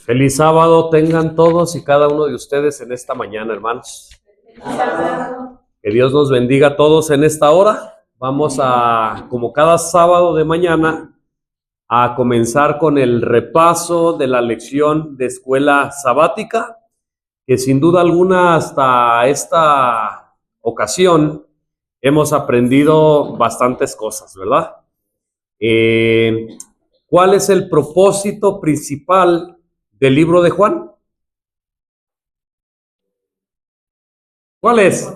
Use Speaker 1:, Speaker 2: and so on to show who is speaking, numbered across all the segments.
Speaker 1: Feliz sábado tengan todos y cada uno de ustedes en esta mañana, hermanos. Que Dios nos bendiga a todos en esta hora. Vamos a, como cada sábado de mañana, a comenzar con el repaso de la lección de escuela sabática, que sin duda alguna hasta esta ocasión hemos aprendido bastantes cosas, ¿verdad? ¿Cuál es el propósito principal del libro de Juan? ¿Cuál es?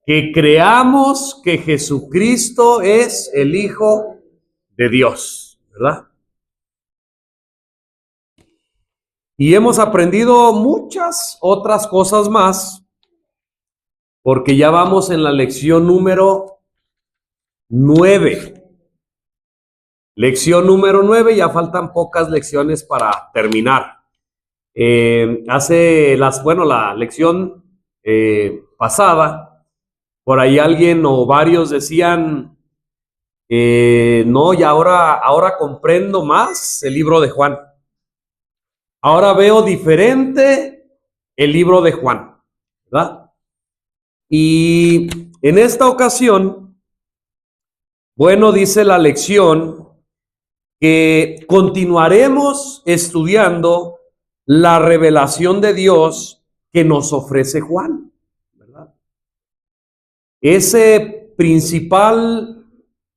Speaker 1: Que creamos que Jesucristo es el Hijo de Dios, ¿verdad? Y hemos aprendido muchas otras cosas más, porque ya vamos en la lección número 9. Lección número 9, ya faltan pocas lecciones para terminar. La lección pasada, por ahí alguien o varios decían, no, y ahora comprendo más el libro de Juan. Ahora veo diferente el libro de Juan, ¿verdad? Y en esta ocasión, bueno, dice la lección que continuaremos estudiando la revelación de Dios que nos ofrece Juan, ¿verdad? Ese principal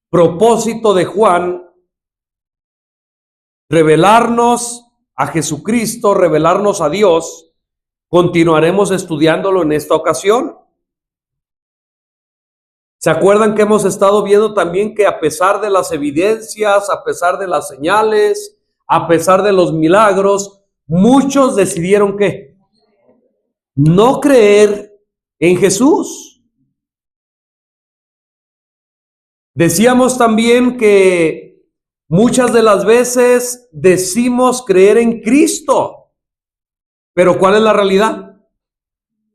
Speaker 1: propósito de Juan, revelarnos a Jesucristo, revelarnos a Dios, continuaremos estudiándolo en esta ocasión. ¿Se acuerdan que hemos estado viendo también que a pesar de las evidencias, a pesar de las señales, a pesar de los milagros, muchos decidieron ¿qué? No creer en Jesús? Decíamos también que muchas de las veces decimos creer en Cristo, pero ¿cuál es la realidad?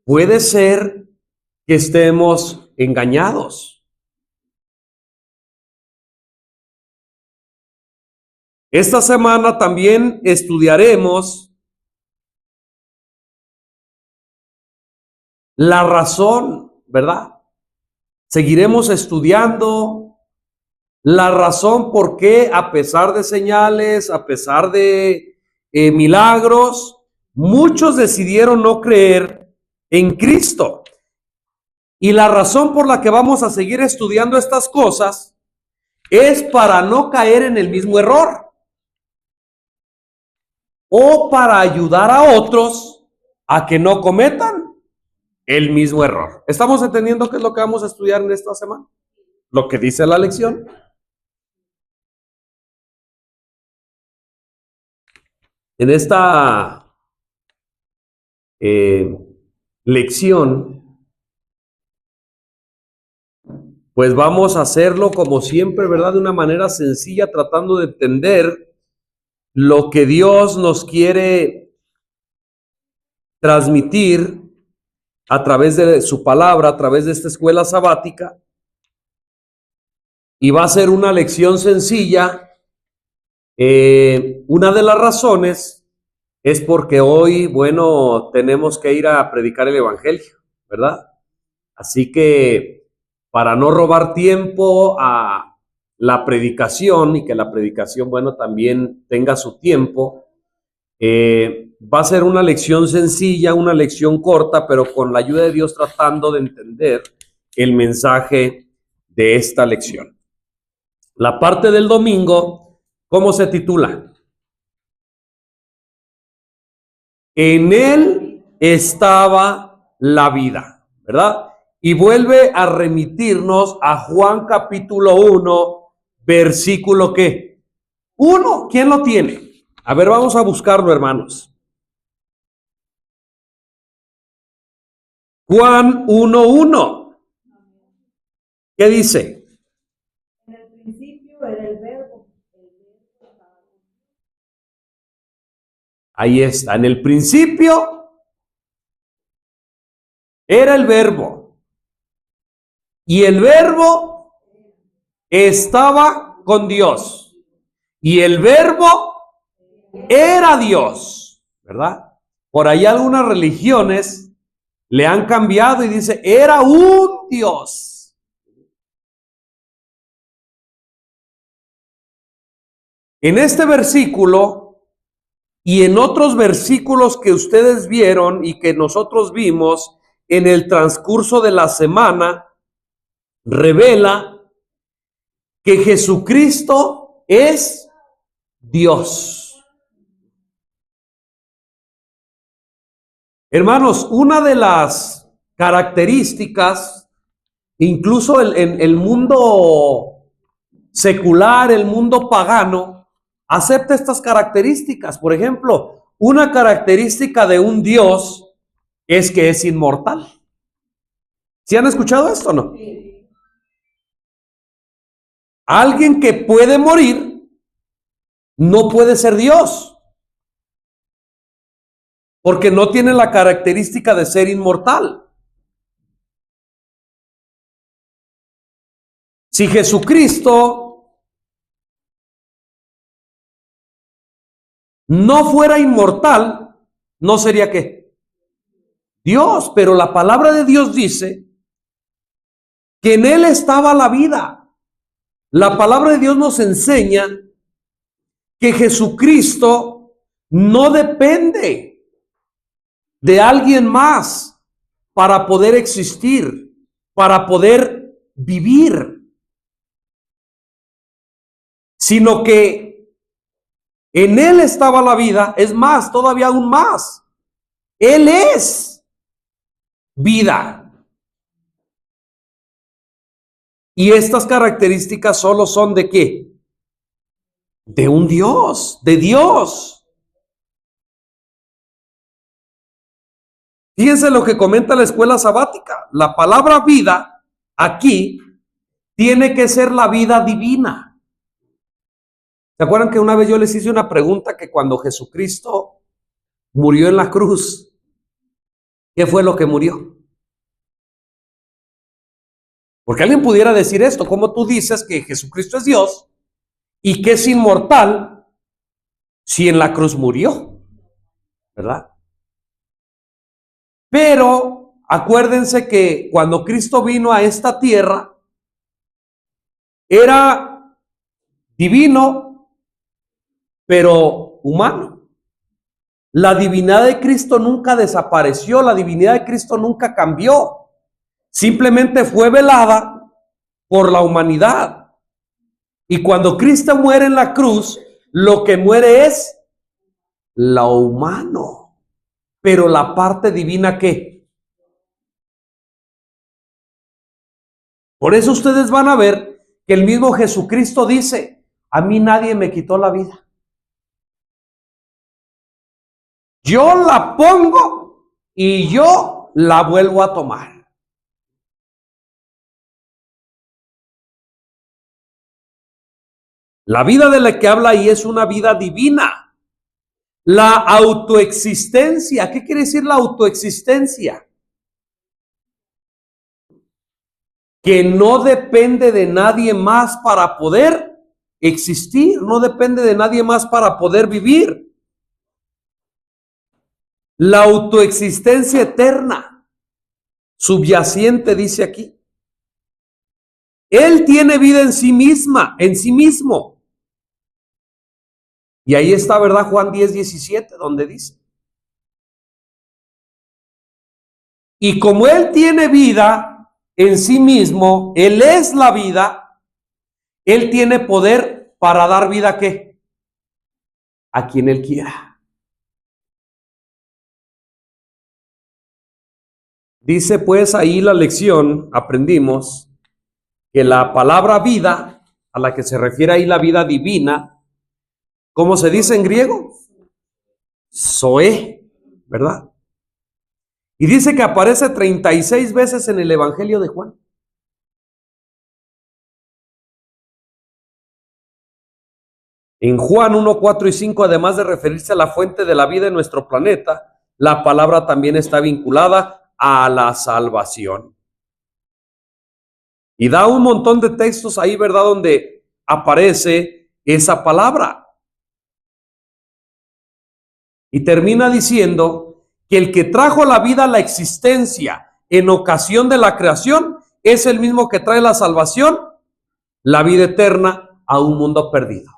Speaker 1: Puede ser que estemos engañados. Esta semana también estudiaremos la razón, ¿verdad? Seguiremos estudiando la razón por qué, a pesar de señales, a pesar de milagros, muchos decidieron no creer en Cristo. Y la razón por la que vamos a seguir estudiando estas cosas es para no caer en el mismo error o para ayudar a otros a que no cometan el mismo error. ¿Estamos entendiendo qué es lo que vamos a estudiar en esta semana? Lo que dice la lección. En esta lección, pues vamos a hacerlo como siempre, ¿verdad? De una manera sencilla, tratando de entender lo que Dios nos quiere transmitir a través de su palabra, a través de esta escuela sabática. Y va a ser una lección sencilla. Una de las razones es porque hoy, bueno, tenemos que ir a predicar el evangelio, ¿verdad? Así que para no robar tiempo a la predicación y que la predicación, bueno, también tenga su tiempo, va a ser una lección sencilla, una lección corta, pero con la ayuda de Dios tratando de entender el mensaje de esta lección. La parte del domingo, ¿cómo se titula? En él estaba la vida, ¿verdad? Y vuelve a remitirnos a Juan capítulo 1, versículo ¿qué? 1. ¿Quién lo tiene? A ver, vamos a buscarlo, hermanos. Juan 1:1. ¿Qué dice?
Speaker 2: En el principio era el verbo.
Speaker 1: Ahí está. En el principio era el verbo. Y el verbo estaba con Dios. y el verbo era Dios, ¿verdad? Por ahí algunas religiones le han cambiado y dice, era un Dios. En este versículo y en otros versículos que ustedes vieron y que nosotros vimos en el transcurso de la semana, revela que Jesucristo es Dios. Hermanos, una de las características, incluso en el mundo secular, el mundo pagano, acepta estas características. Por ejemplo, una característica de un Dios es que es inmortal. ¿Sí han escuchado esto o no? Alguien que puede morir no puede ser Dios, porque no tiene la característica de ser inmortal. Si Jesucristo no fuera inmortal, no sería ¿qué? Dios, pero la palabra de Dios dice que en Él estaba la vida. La palabra de Dios nos enseña que Jesucristo no depende de alguien más para poder existir, para poder vivir, sino que en Él estaba la vida. Es más, todavía aún más, Él es vida. Y estas características solo son ¿de qué? De un Dios, de Dios. Fíjense lo que comenta la escuela sabática. La palabra vida aquí tiene que ser la vida divina. ¿Se acuerdan que una vez yo les hice una pregunta que cuando Jesucristo murió en la cruz, ¿qué fue lo que murió? Porque alguien pudiera decir esto, ¿cómo tú dices que Jesucristo es Dios y que es inmortal si en la cruz murió? ¿Verdad? Pero acuérdense que cuando Cristo vino a esta tierra, era divino, pero humano. La divinidad de Cristo nunca desapareció, la divinidad de Cristo nunca cambió. Simplemente fue velada por la humanidad. Y cuando Cristo muere en la cruz, lo que muere es lo humano. Pero la parte divina, ¿qué? Por eso ustedes van a ver que el mismo Jesucristo dice, a mí nadie me quitó la vida. Yo la pongo y yo la vuelvo a tomar. La vida de la que habla ahí es una vida divina. La autoexistencia. ¿Qué quiere decir la autoexistencia? Que no depende de nadie más para poder existir, no depende de nadie más para poder vivir. La autoexistencia eterna, subyacente, dice aquí. Él tiene vida en sí misma, en sí mismo. Y ahí está, ¿verdad? Juan 10:17, donde dice. Y como Él tiene vida en sí mismo, Él es la vida, Él tiene poder para dar vida, ¿qué? A quien Él quiera. Dice pues ahí la lección, aprendimos que la palabra vida, a la que se refiere ahí la vida divina, ¿cómo se dice en griego? Zoé, ¿verdad? Y dice que aparece 36 veces en el Evangelio de Juan. En Juan 1, 4 y 5, además de referirse a la fuente de la vida en nuestro planeta, la palabra también está vinculada a la salvación. Y da un montón de textos ahí, ¿verdad? Donde aparece esa palabra. Y termina diciendo que el que trajo la vida a la existencia en ocasión de la creación es el mismo que trae la salvación, la vida eterna a un mundo perdido.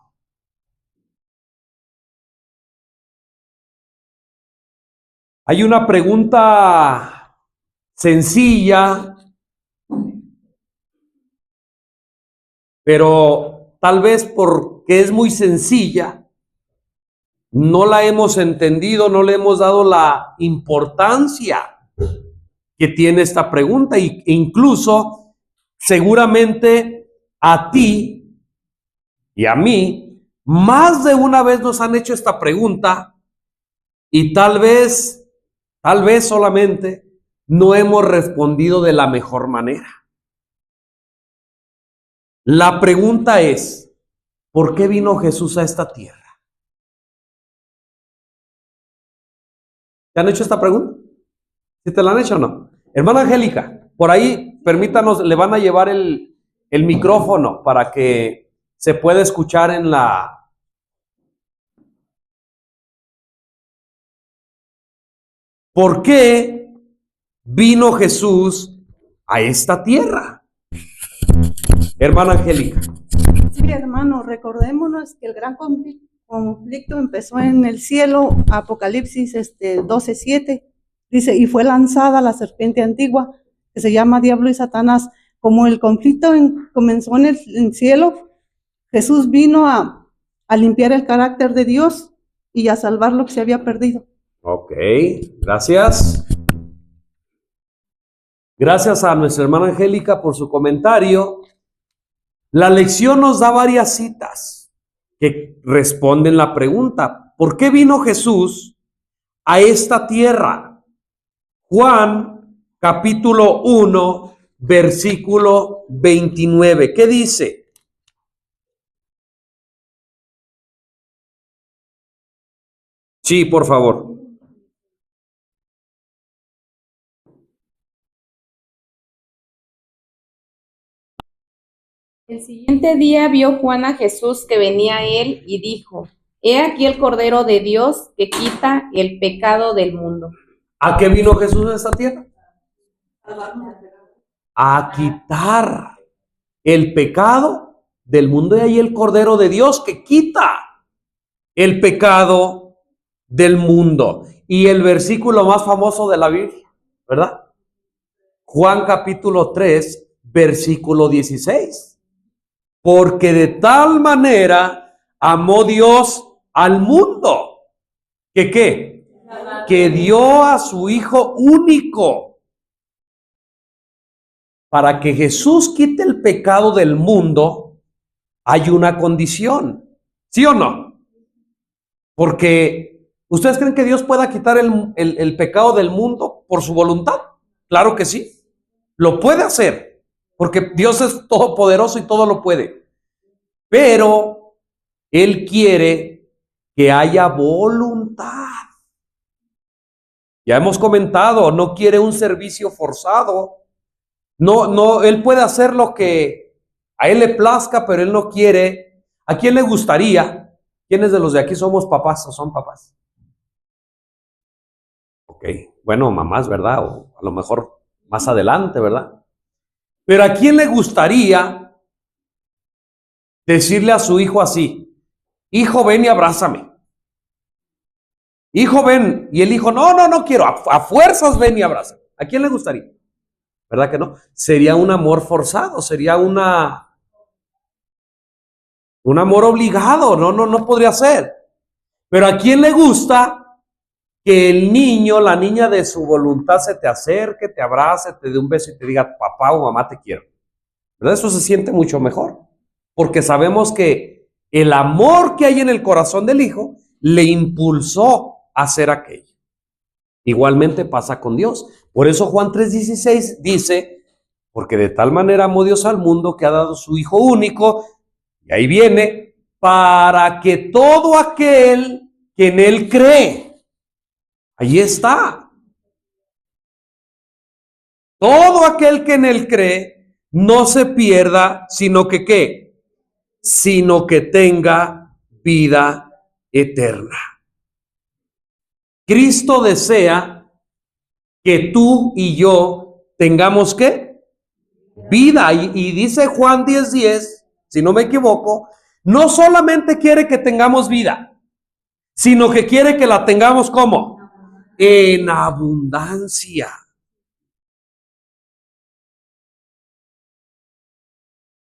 Speaker 1: Hay una pregunta sencilla, pero tal vez porque es muy sencilla, no la hemos entendido, no le hemos dado la importancia que tiene esta pregunta, e incluso seguramente a ti y a mí más de una vez nos han hecho esta pregunta y tal vez solamente no hemos respondido de la mejor manera. La pregunta es, ¿por qué vino Jesús a esta tierra? ¿Te han hecho esta pregunta? ¿Sí te la han hecho o no? Hermana Angélica, por ahí, permítanos, le van a llevar el micrófono para que se pueda escuchar en la... ¿Por qué vino Jesús a esta tierra? Hermana Angélica.
Speaker 2: Sí, hermano, recordémonos que el gran conflicto empezó en el cielo, Apocalipsis 12:7, dice, y fue lanzada la serpiente antigua, que se llama Diablo y Satanás. Como el conflicto comenzó en el cielo, Jesús vino a limpiar el carácter de Dios y a salvar lo que se había perdido.
Speaker 1: Ok, gracias. Gracias a nuestra hermana Angélica por su comentario. La lección nos da varias citas que responden la pregunta, ¿por qué vino Jesús a esta tierra? Juan, capítulo 1, versículo 29. ¿Qué dice? Sí, por favor.
Speaker 3: El siguiente día vio Juan a Jesús que venía a él y dijo, he aquí el Cordero de Dios que quita el pecado del mundo.
Speaker 1: ¿A qué vino Jesús a esta tierra? A quitar el pecado del mundo. Y ahí el Cordero de Dios que quita el pecado del mundo. Y el versículo más famoso de la Biblia, ¿verdad? Juan capítulo 3, versículo 16. Porque de tal manera amó Dios al mundo, que ¿qué? Que dio a su Hijo único, para que Jesús quite el pecado del mundo. Hay una condición, ¿sí o no? Porque ¿ustedes creen que Dios pueda quitar el pecado del mundo por su voluntad? Claro que sí, lo puede hacer, porque Dios es todopoderoso y todo lo puede. Pero Él quiere que haya voluntad. Ya hemos comentado, no quiere un servicio forzado. No, Él puede hacer lo que a Él le plazca, pero Él no quiere. ¿A quién le gustaría? ¿Quiénes de los de aquí somos papás o son papás? Ok, bueno, mamás, ¿verdad? O a lo mejor más adelante, ¿verdad? Pero ¿a quién le gustaría decirle a su hijo así, hijo, ven y abrázame? Hijo, ven. Y el hijo, no quiero, a fuerzas ven y abrázame. ¿A quién le gustaría? ¿Verdad que no? Sería un amor forzado, sería un amor obligado, no podría ser. Pero ¿a quién le gusta que el niño, la niña de su voluntad se te acerque, te abrace, te dé un beso y te diga, papá o mamá te quiero? ¿Verdad? Eso se siente mucho mejor, porque sabemos que el amor que hay en el corazón del hijo le impulsó a hacer aquello. Igualmente pasa con Dios. Por eso Juan 3:16 dice, porque de tal manera amó Dios al mundo que ha dado su Hijo único, y ahí viene, para que todo aquel que en Él cree, ahí está, todo aquel que en Él cree, no se pierda, sino que ¿qué? sino que tenga vida eterna. Cristo desea que tú y yo tengamos ¿qué? Vida. Y dice Juan 10:10, si no me equivoco, no solamente quiere que tengamos vida, sino que quiere que la tengamos ¿cómo? En abundancia.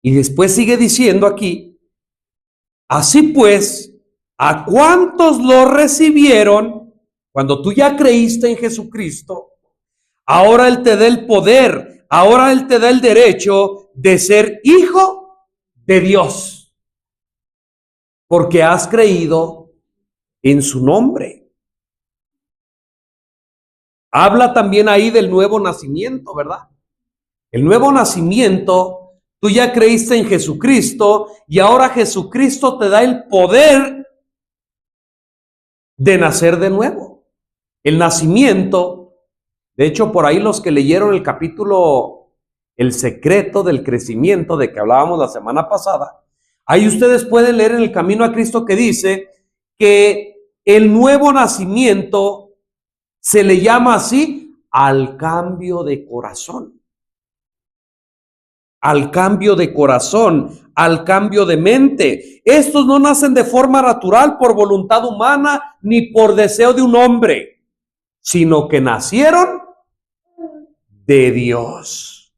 Speaker 1: Y después sigue diciendo aquí, así pues, a cuantos lo recibieron, cuando tú ya creíste en Jesucristo, ahora Él te da el poder, ahora Él te da el derecho de ser hijo de Dios, porque has creído en su nombre. Habla también ahí del nuevo nacimiento, ¿verdad? El nuevo nacimiento, tú ya creíste en Jesucristo y ahora Jesucristo te da el poder de nacer de nuevo. El nacimiento, de hecho, por ahí los que leyeron el capítulo El secreto del crecimiento, de que hablábamos la semana pasada, ahí ustedes pueden leer en el Camino a Cristo que dice que el nuevo nacimiento se le llama así al cambio de corazón. Al cambio de corazón, al cambio de mente. Estos no nacen de forma natural por voluntad humana ni por deseo de un hombre, sino que nacieron de Dios.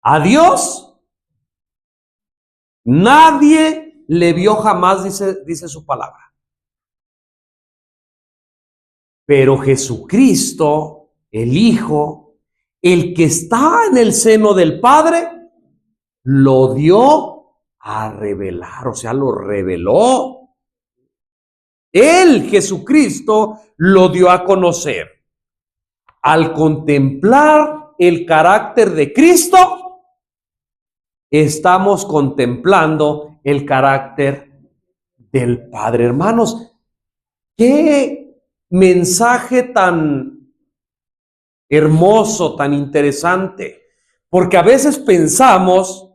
Speaker 1: A Dios nadie le vio jamás, dice su palabra. Pero Jesucristo, el Hijo, el que está en el seno del Padre, lo dio a revelar, o sea, lo reveló. Él, Jesucristo, lo dio a conocer. Al contemplar el carácter de Cristo, estamos contemplando el carácter del Padre. Hermanos, qué mensaje tan hermoso, tan interesante, porque a veces pensamos,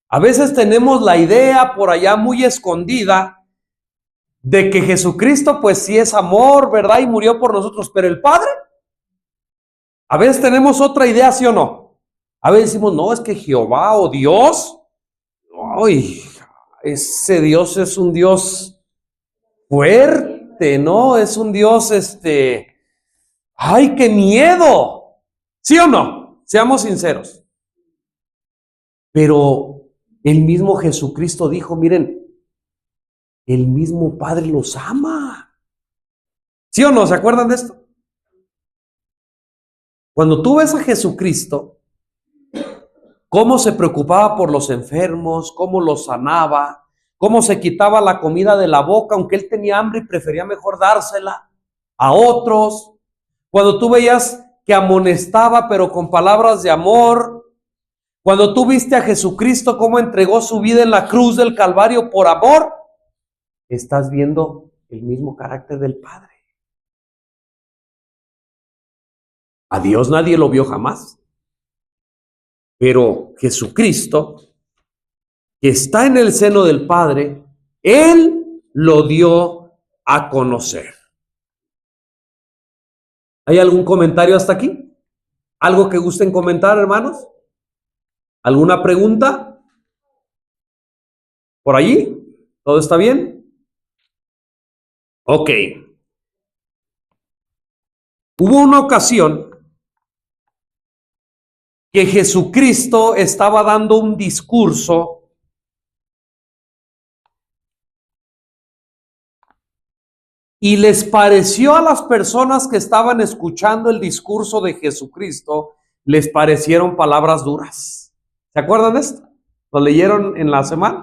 Speaker 1: a veces tenemos la idea por allá muy escondida de que Jesucristo pues sí es amor, ¿verdad? Y murió por nosotros, pero el Padre, a veces tenemos otra idea, ¿sí o no? A veces decimos, no, es que Jehová o Dios, ay, ese Dios es un Dios fuerte, ¿no? Es un Dios, ¡ay, qué miedo! ¿Sí o no? Seamos sinceros. Pero el mismo Jesucristo dijo, miren, el mismo Padre los ama. ¿Sí o no? ¿Se acuerdan de esto? Cuando tú ves a Jesucristo, cómo se preocupaba por los enfermos, cómo los sanaba, cómo se quitaba la comida de la boca, aunque él tenía hambre y prefería mejor dársela a otros. Cuando tú veías que amonestaba, pero con palabras de amor. Cuando tú viste a Jesucristo cómo entregó su vida en la cruz del Calvario por amor, estás viendo el mismo carácter del Padre. A Dios nadie lo vio jamás. Pero Jesucristo, que está en el seno del Padre, Él lo dio a conocer. ¿Hay algún comentario hasta aquí? ¿Algo que gusten comentar, hermanos? ¿Alguna pregunta? ¿Por allí? ¿Todo está bien? Ok. Hubo una ocasión que Jesucristo estaba dando un discurso y les pareció a las personas que estaban escuchando el discurso de Jesucristo, les parecieron palabras duras. ¿Se acuerdan de esto? ¿Lo leyeron en la semana?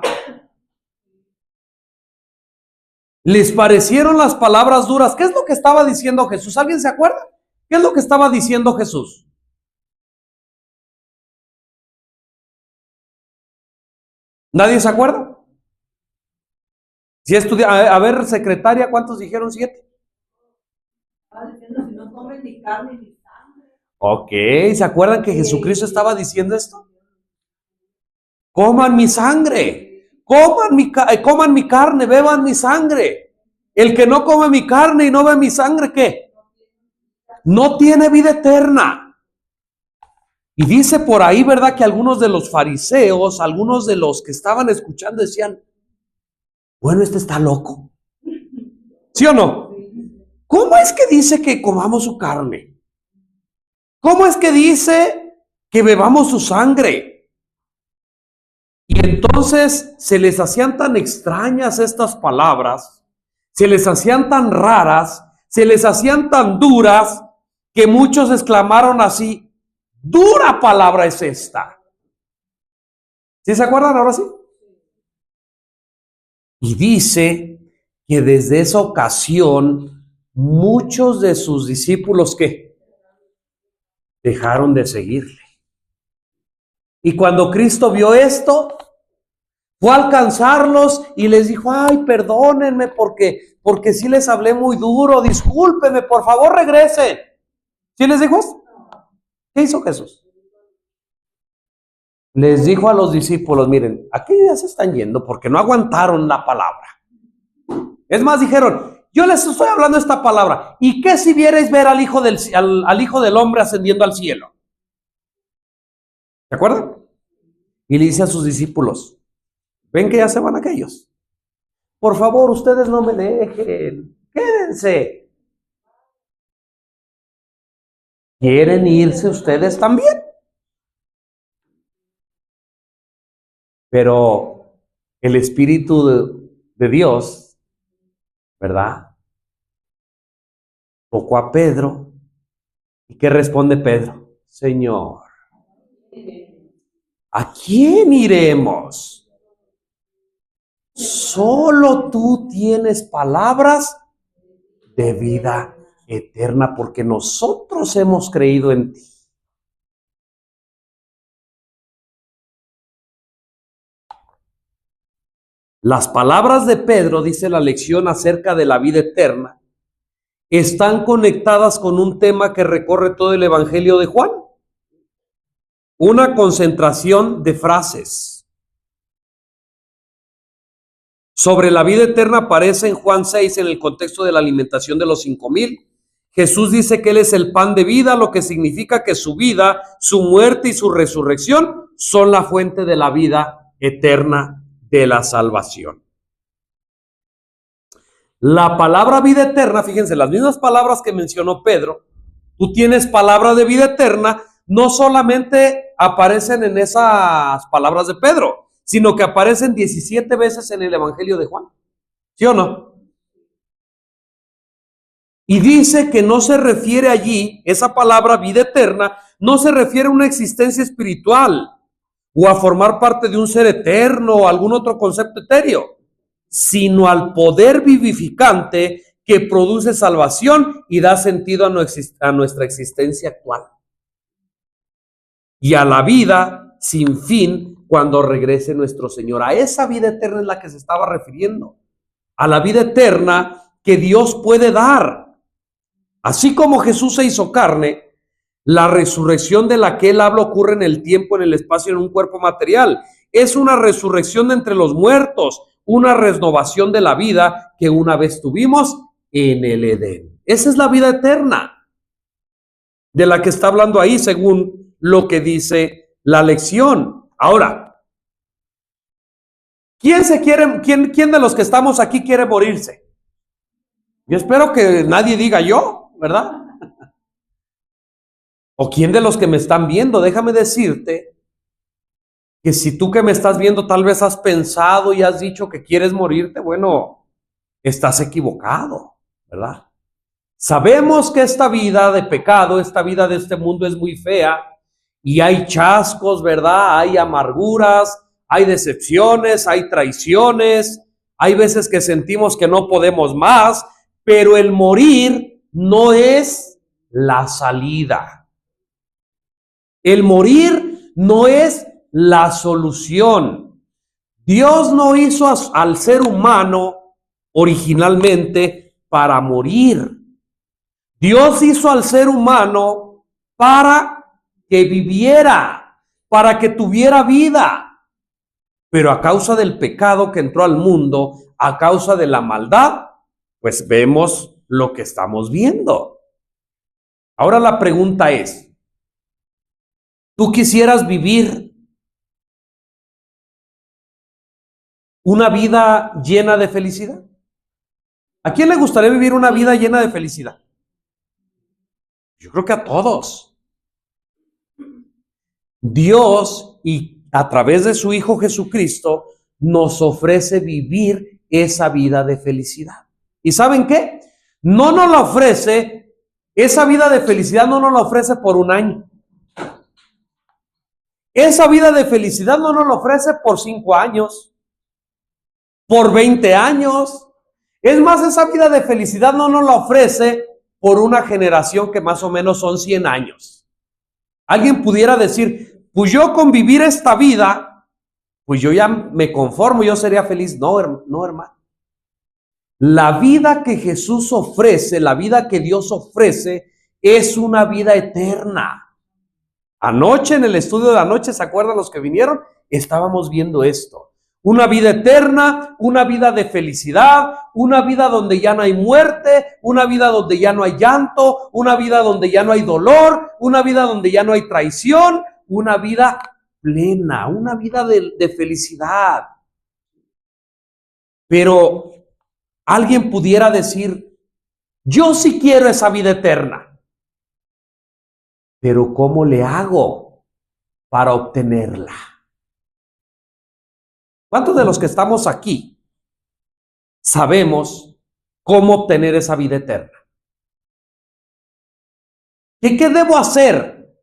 Speaker 1: Les parecieron las palabras duras. ¿Qué es lo que estaba diciendo Jesús? ¿Alguien se acuerda? ¿Qué es lo que estaba diciendo Jesús? ¿Nadie se acuerda? Si a ver, secretaria, ¿cuántos dijeron 7?
Speaker 2: No comen ni carne ni sangre.
Speaker 1: Ok, ¿se acuerdan que Jesucristo estaba diciendo esto? Coman mi sangre. coman mi carne, beban mi sangre. El que no come mi carne y no ve mi sangre, ¿qué? No tiene vida eterna. Y dice por ahí, ¿verdad? Que algunos de los fariseos, algunos de los que estaban escuchando decían, bueno, este está loco. ¿Sí o no? ¿Cómo es que dice que comamos su carne? ¿Cómo es que dice que bebamos su sangre? Y entonces se les hacían tan extrañas estas palabras, se les hacían tan raras, se les hacían tan duras, que muchos exclamaron así, dura palabra es esta. ¿Sí se acuerdan ahora sí? Y dice que desde esa ocasión muchos de sus discípulos ¿qué? Dejaron de seguirle. Y cuando Cristo vio esto, fue a alcanzarlos y les dijo, ay, perdónenme porque sí les hablé muy duro, discúlpenme, por favor regresen. ¿Sí les dijo esto? ¿Qué hizo Jesús? Les dijo a los discípulos, miren, aquellos ya se están yendo porque no aguantaron la palabra. Es más, dijeron, yo les estoy hablando esta palabra. ¿Y qué si vierais ver al Hijo del Hombre ascendiendo al cielo? ¿Se acuerdan? Y le dice a sus discípulos, ven que ya se van aquellos. Por favor, ustedes no me dejen. Quédense. ¿Quieren irse ustedes también? Pero el Espíritu de Dios, ¿verdad? Tocó a Pedro. ¿Y qué responde Pedro? Señor, ¿a quién iremos? Solo tú tienes palabras de vida eterna, porque nosotros hemos creído en ti. Las palabras de Pedro, dice la lección acerca de la vida eterna, están conectadas con un tema que recorre todo el Evangelio de Juan. Una concentración de frases sobre la vida eterna aparece en Juan 6 en el contexto de la alimentación de los 5,000. Jesús dice que Él es el pan de vida, lo que significa que su vida, su muerte y su resurrección son la fuente de la vida eterna, de la salvación. La palabra vida eterna, fíjense, las mismas palabras que mencionó Pedro, tú tienes palabra de vida eterna, no solamente aparecen en esas palabras de Pedro, sino que aparecen 17 veces en el Evangelio de Juan. ¿Sí o no? Y dice que no se refiere allí, esa palabra vida eterna, no se refiere a una existencia espiritual o a formar parte de un ser eterno o algún otro concepto etéreo, sino al poder vivificante que produce salvación y da sentido a nuestra existencia actual. Y a la vida sin fin cuando regrese nuestro Señor. A esa vida eterna es la que se estaba refiriendo. A la vida eterna que Dios puede dar. Así como Jesús se hizo carne, la resurrección de la que Él habla ocurre en el tiempo, en el espacio, en un cuerpo material. Es una resurrección de entre los muertos, una renovación de la vida que una vez tuvimos en el Edén. Esa es la vida eterna de la que está hablando ahí, según lo que dice la lección. Ahora, ¿quién de los que estamos aquí quiere morirse? Yo espero que nadie diga yo, ¿verdad? ¿O quién de los que me están viendo? Déjame decirte que si tú que me estás viendo tal vez has pensado y has dicho que quieres morirte, bueno, estás equivocado, ¿verdad? Sabemos que esta vida de pecado, esta vida de este mundo es muy fea y hay chascos, ¿verdad? Hay amarguras, hay decepciones, hay traiciones, hay veces que sentimos que no podemos más, pero el morir no es la salida. El morir no es la solución. Dios no hizo al ser humano originalmente para morir. Dios hizo al ser humano para que viviera, para que tuviera vida. pero a causa del pecado que entró al mundo, a causa de la maldad, pues vemos lo que estamos viendo. Ahora la pregunta es, ¿tú quisieras vivir una vida llena de felicidad? ¿A quién le gustaría vivir una vida llena de felicidad? Yo creo que a todos. Dios, y a través de su Hijo Jesucristo, nos ofrece vivir esa vida de felicidad. ¿Y saben qué? No nos la ofrece, esa vida de felicidad no nos la ofrece por un año. Esa vida de felicidad no nos la ofrece por 5 años, por 20 años. Es más, esa vida de felicidad no nos la ofrece por una generación que más o menos son 100 años. Alguien pudiera decir, pues yo con vivir esta vida, pues yo ya me conformo, yo sería feliz. No, hermano. La vida que Jesús ofrece, la vida que Dios ofrece, es una vida eterna. Anoche en el estudio de la noche, ¿se acuerdan los que vinieron? Estábamos viendo esto. Una vida eterna, una vida de felicidad, una vida donde ya no hay muerte, una vida donde ya no hay llanto, una vida donde ya no hay dolor, una vida donde ya no hay traición, una vida plena, una vida de felicidad. Pero alguien pudiera decir, yo sí quiero esa vida eterna. Pero ¿cómo le hago para obtenerla? ¿Cuántos de los que estamos aquí sabemos cómo obtener esa vida eterna? ¿Qué debo hacer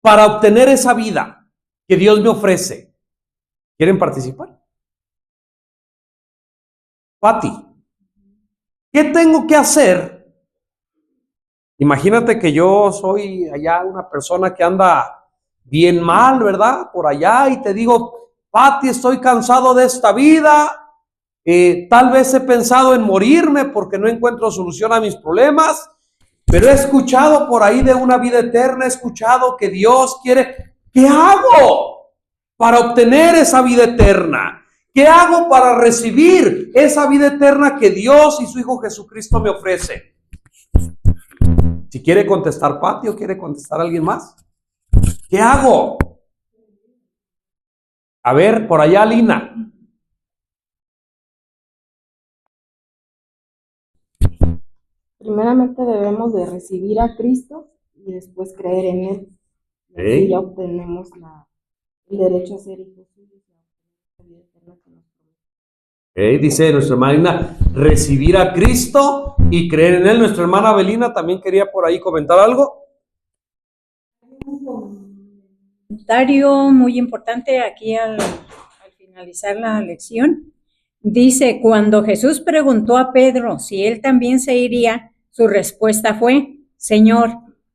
Speaker 1: para obtener esa vida que Dios me ofrece? ¿Quieren participar? Pati, ¿qué tengo que hacer? Imagínate que yo soy allá una persona que anda bien mal, ¿verdad? Por allá, y te digo, Pati, estoy cansado de esta vida, tal vez he pensado en morirme porque no encuentro solución a mis problemas, pero he escuchado por ahí de una vida eterna, he escuchado que Dios quiere. ¿Qué hago para obtener esa vida eterna? ¿Qué hago para recibir esa vida eterna que Dios y su Hijo Jesucristo me ofrece? Si quiere contestar Pati o quiere contestar alguien más. ¿Qué hago? A ver, por allá Lina.
Speaker 3: Primeramente debemos de recibir a Cristo y después creer en Él. Y así ya obtenemos el derecho a ser hijos suyos.
Speaker 1: Dice nuestra hermana Lina, recibir a Cristo y creer en Él. Nuestra hermana Abelina también quería por ahí comentar algo.
Speaker 4: Un comentario muy importante aquí al finalizar la lección. Dice, cuando Jesús preguntó a Pedro si él también se iría, su respuesta fue, Señor,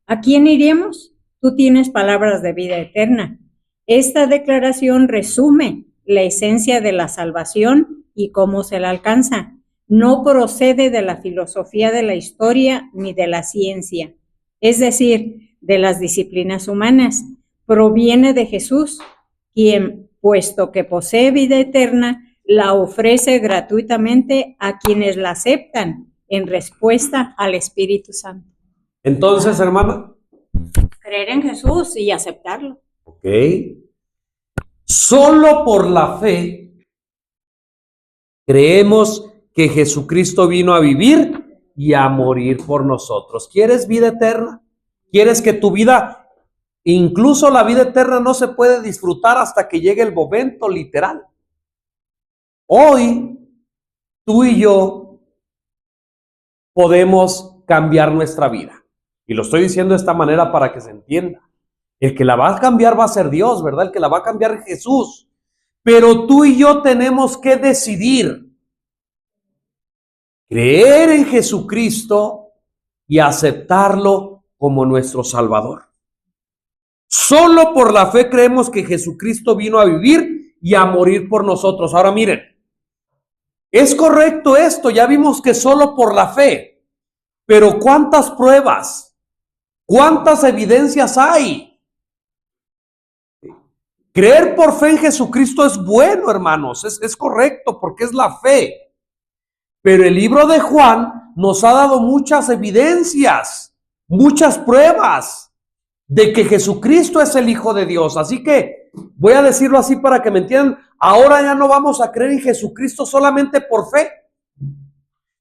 Speaker 4: ¿a quién iremos? Tú tienes palabras de vida eterna. Esta declaración resume la esencia de la salvación y cómo se la alcanza. No procede de la filosofía de la historia ni de la ciencia, es decir, de las disciplinas humanas. Proviene de Jesús, quien, puesto que posee vida eterna, la ofrece gratuitamente a quienes la aceptan en respuesta al Espíritu Santo.
Speaker 1: Entonces, hermana,
Speaker 4: Creer en Jesús y aceptarlo.
Speaker 1: ok. Solo por la fe creemos que Jesucristo vino a vivir y a morir por nosotros. ¿Quieres vida eterna? ¿Quieres que tu vida, incluso la vida eterna, no se puede disfrutar hasta que llegue el momento literal? Hoy, tú y yo podemos cambiar nuestra vida. Y lo estoy diciendo de esta manera para que se entienda. El que la va a cambiar va a ser Dios, ¿verdad? El que la va a cambiar es Jesús. Pero tú y yo tenemos que decidir creer en Jesucristo y aceptarlo como nuestro Salvador. Solo por la fe creemos que Jesucristo vino a vivir y a morir por nosotros. Ahora miren, es correcto esto, ya vimos que solo por la fe, pero ¿cuántas pruebas? ¿Cuántas evidencias hay? Creer por fe en Jesucristo es bueno, hermanos, es correcto porque es la fe. Pero el libro de Juan nos ha dado muchas evidencias, muchas pruebas de que Jesucristo es el Hijo de Dios. Así que voy a decirlo así para que me entiendan. Ahora ya no vamos a creer en Jesucristo solamente por fe,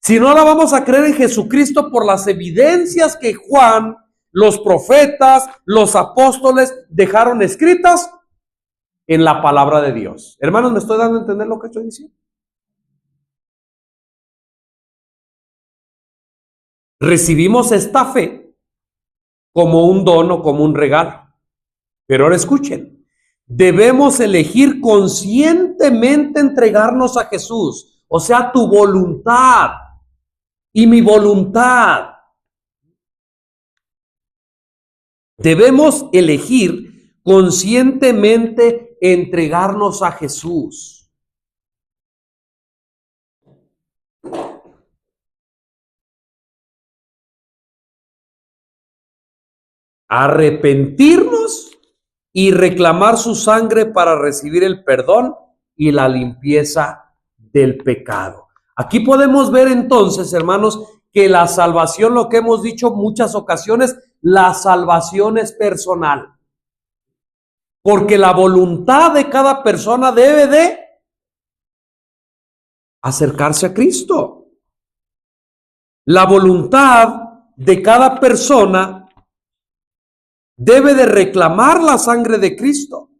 Speaker 1: sino ahora vamos a creer en Jesucristo por las evidencias que Juan, los profetas, los apóstoles dejaron escritas en la palabra de Dios. Hermanos, ¿me estoy dando a entender lo que estoy diciendo? Recibimos esta fe como un don o como un regalo. Pero ahora escuchen, debemos elegir conscientemente entregarnos a Jesús, o sea, tu voluntad y mi voluntad. Debemos elegir conscientemente entregarnos a Jesús. Arrepentirnos y reclamar su sangre para recibir el perdón y la limpieza del pecado. Aquí podemos ver entonces, hermanos, que la salvación, lo que hemos dicho muchas ocasiones, la salvación es personal. Porque la voluntad de cada persona debe de acercarse a Cristo. La voluntad de cada persona debe de reclamar la sangre de Cristo.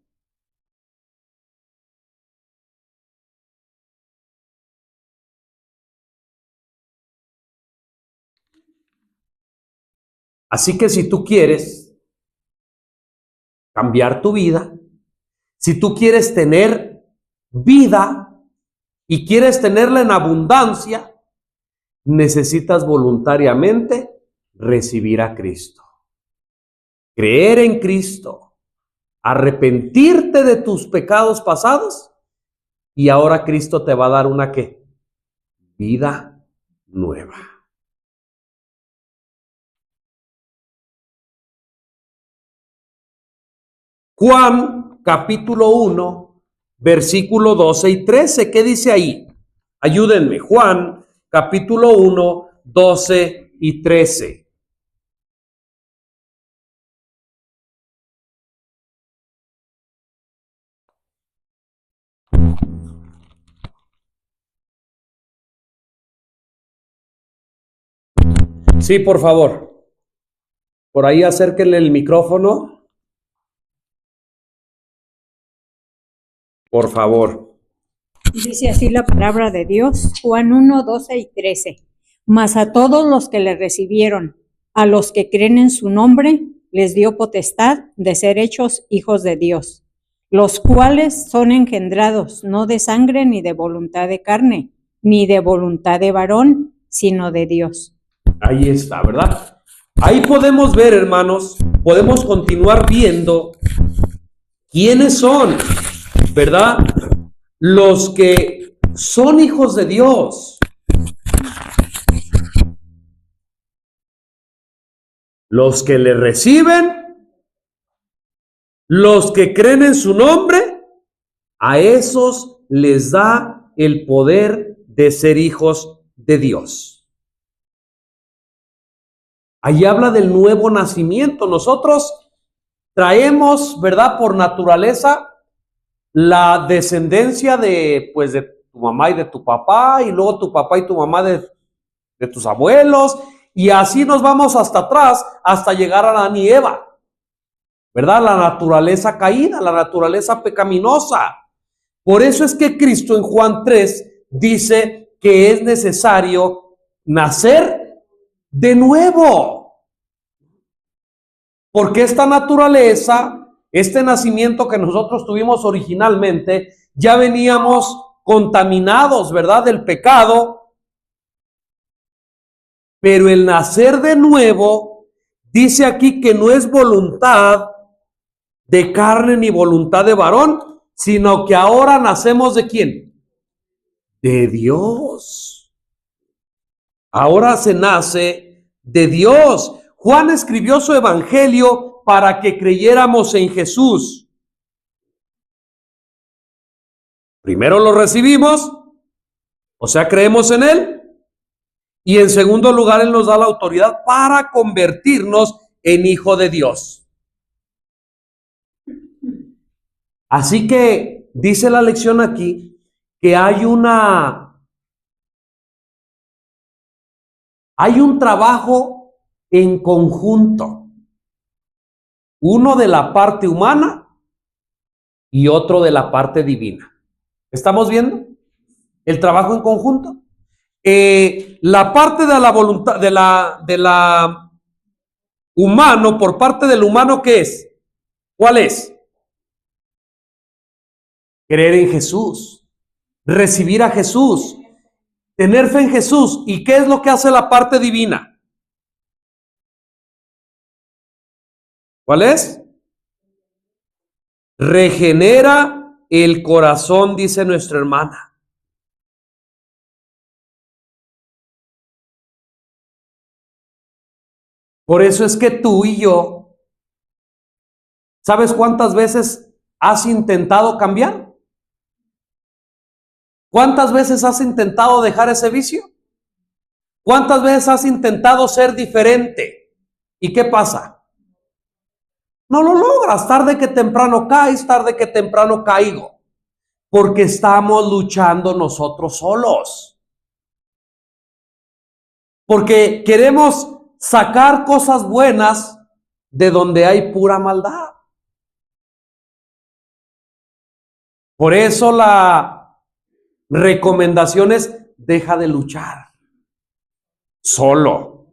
Speaker 1: Así que si tú quieres cambiar tu vida, si tú quieres tener vida y quieres tenerla en abundancia, necesitas voluntariamente recibir a Cristo. Creer en Cristo, arrepentirte de tus pecados pasados y ahora Cristo te va a dar una ¿qué? Vida nueva. Juan capítulo 1, versículo 12 y 13. ¿Qué dice ahí? Ayúdenme. Juan capítulo 1, 12 y 13. Sí, por favor. Por ahí acérquenle el micrófono. Por favor.
Speaker 4: Dice así la palabra de Dios, Juan 1, 12 y 13. Mas a todos los que le recibieron, a los que creen en su nombre, les dio potestad de ser hechos hijos de Dios, los cuales son engendrados no de sangre ni de voluntad de carne, ni de voluntad de varón, sino de Dios.
Speaker 1: Ahí está, ¿verdad? Ahí podemos ver, hermanos, podemos continuar viendo quiénes son, ¿verdad? Los que son hijos de Dios. Los que le reciben, los que creen en su nombre, a esos les da el poder de ser hijos de Dios. Ahí habla del nuevo nacimiento. Nosotros traemos, ¿verdad? Por naturaleza, la descendencia de tu mamá y de tu papá, y luego tu papá y tu mamá de tus abuelos, y así nos vamos hasta atrás, hasta llegar a Adán y Eva, ¿verdad? La naturaleza caída, la naturaleza pecaminosa. Por eso es que Cristo en Juan 3 dice que es necesario nacer de nuevo. Porque esta naturaleza, este nacimiento que nosotros tuvimos originalmente, ya veníamos contaminados, ¿verdad? Del pecado. Pero el nacer de nuevo, dice aquí que no es voluntad de carne ni voluntad de varón, sino que ahora nacemos ¿de quién? De Dios. Ahora se nace de Dios. Juan escribió su evangelio para que creyéramos en Jesús. Primero lo recibimos, o sea, creemos en Él. Y en segundo lugar, Él nos da la autoridad para convertirnos en hijo de Dios. Así que dice la lección aquí que hay un trabajo en conjunto. Uno de la parte humana y otro de la parte divina. ¿Estamos viendo el trabajo en conjunto? La parte de la voluntad, de la humano, por parte del humano, ¿qué es? ¿Cuál es? Creer en Jesús, recibir a Jesús, tener fe en Jesús. ¿Y qué es lo que hace la parte divina? ¿Cuál es? Regenera el corazón, dice nuestra hermana. Por eso es que tú y yo, ¿sabes cuántas veces has intentado cambiar? ¿Cuántas veces has intentado dejar ese vicio? ¿Cuántas veces has intentado ser diferente? ¿Y qué pasa? No lo logras, tarde que temprano caes, tarde que temprano caigo, porque estamos luchando nosotros solos. Porque queremos sacar cosas buenas de donde hay pura maldad. Por eso la recomendación es: deja de luchar solo.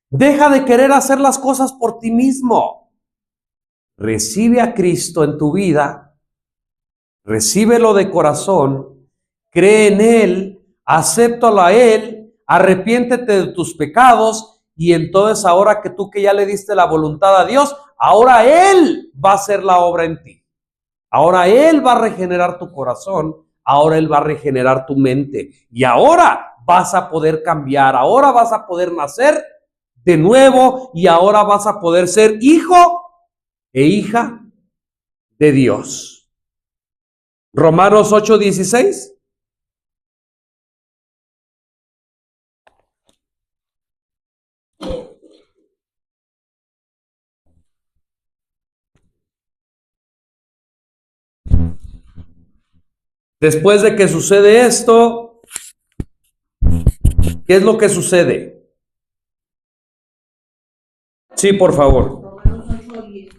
Speaker 1: Deja de querer hacer las cosas por ti mismo. Recibe a Cristo en tu vida, recíbelo de corazón, cree en Él, acéptalo a Él, arrepiéntete de tus pecados, y entonces ahora que tú que ya le diste la voluntad a Dios, ahora Él va a hacer la obra en ti. Ahora Él va a regenerar tu corazón, ahora Él va a regenerar tu mente, y ahora vas a poder cambiar, ahora vas a poder nacer de nuevo, y ahora vas a poder ser hijo e hija de Dios. Romanos 8:16. Después de que sucede esto, ¿qué es lo que sucede? Sí, por favor.
Speaker 5: Romanos 8:16.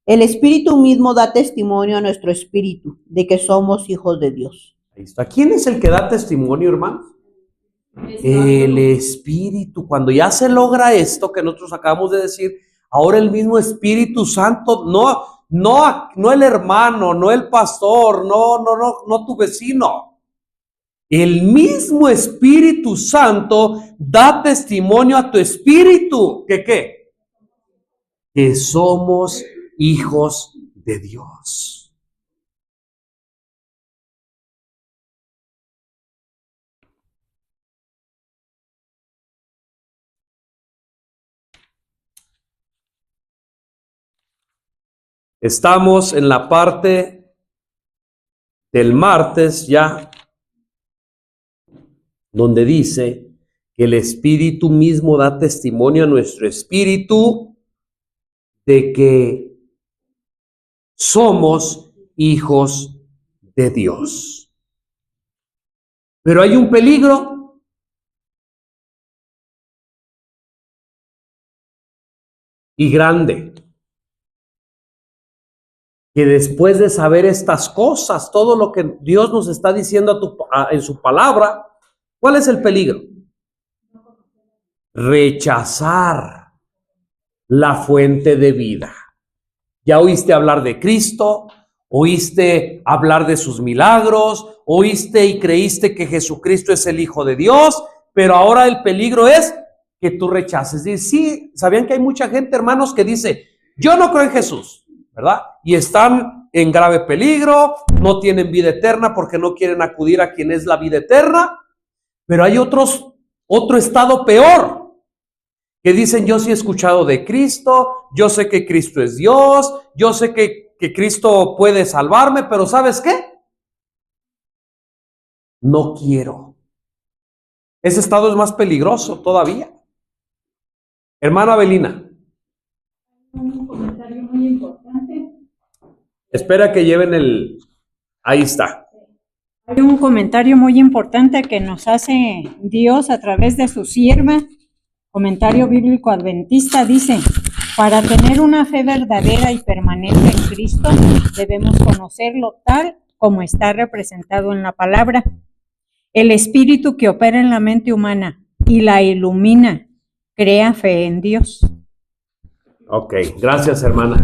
Speaker 5: El Espíritu mismo da testimonio a nuestro espíritu de que somos hijos de Dios.
Speaker 1: Ahí está. ¿Quién es el que da testimonio, hermano? El Espíritu. Cuando ya se logra esto que nosotros acabamos de decir, ahora el mismo Espíritu Santo, no el hermano, no el pastor, no tu vecino. El mismo Espíritu Santo da testimonio a tu espíritu. ¿Que qué? Que somos hijos de Dios. Estamos en la parte del martes ya, donde dice que el Espíritu mismo da testimonio a nuestro espíritu de que somos hijos de Dios. Pero hay un peligro. Y grande. Que después de saber estas cosas, todo lo que Dios nos está diciendo en su palabra, ¿cuál es el peligro? Rechazar la fuente de vida. Ya oíste hablar de Cristo, oíste hablar de sus milagros, oíste y creíste que Jesucristo es el Hijo de Dios, pero ahora el peligro es que tú rechaces. Y sí, ¿sabían que hay mucha gente, hermanos, que dice, yo no creo en Jesús? ¿Verdad? Y están en grave peligro, no tienen vida eterna porque no quieren acudir a quien es la vida eterna. Pero hay otro estado peor, que dicen, yo sí he escuchado de Cristo, yo sé que Cristo es Dios, yo sé que que Cristo puede salvarme, pero ¿sabes qué? No quiero. Ese estado es más peligroso todavía. Hermana Avelina.
Speaker 4: Un comentario muy importante.
Speaker 1: Espera que lleven el... Ahí está.
Speaker 4: Hay un comentario muy importante que nos hace Dios a través de su sierva. Comentario bíblico adventista dice: para tener una fe verdadera y permanente en Cristo, debemos conocerlo tal como está representado en la palabra. El espíritu que opera en la mente humana y la ilumina crea fe en Dios.
Speaker 1: Ok, gracias, hermana.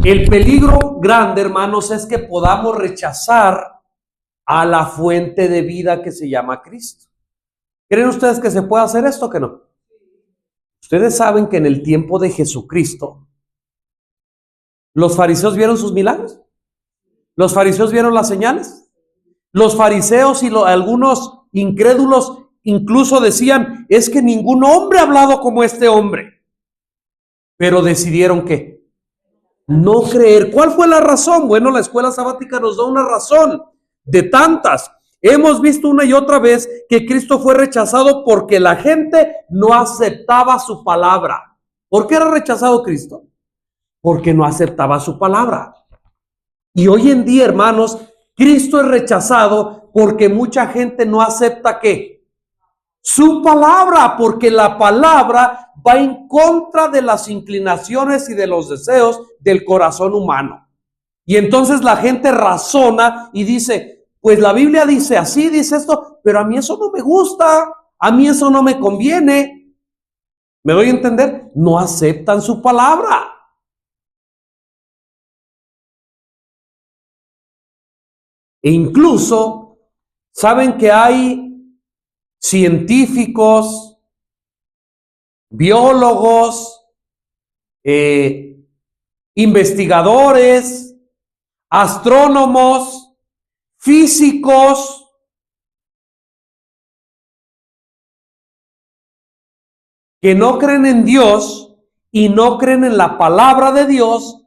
Speaker 1: El peligro grande, hermanos, es que podamos rechazar a la fuente de vida que se llama Cristo. ¿Creen ustedes que se puede hacer esto o que no? Ustedes saben que en el tiempo de Jesucristo, ¿los fariseos vieron sus milagros? ¿Los fariseos vieron las señales? Los fariseos y algunos incrédulos incluso decían, es que ningún hombre ha hablado como este hombre. Pero decidieron ¿qué? No creer. ¿Cuál fue la razón? Bueno, la escuela sabática nos da una razón de tantas. Hemos visto una y otra vez que Cristo fue rechazado porque la gente no aceptaba su palabra. ¿Por qué era rechazado Cristo? Porque no aceptaba su palabra. Y hoy en día, hermanos, Cristo es rechazado porque mucha gente no acepta ¿qué? Su palabra, porque la palabra va en contra de las inclinaciones y de los deseos del corazón humano. Y entonces la gente razona y dice, pues la Biblia dice así, dice esto, pero a mí eso no me gusta, a mí eso no me conviene. ¿Me doy a entender? No aceptan su palabra. E incluso, ¿saben que hay científicos, biólogos, investigadores, astrónomos, físicos, que no creen en Dios y no creen en la palabra de Dios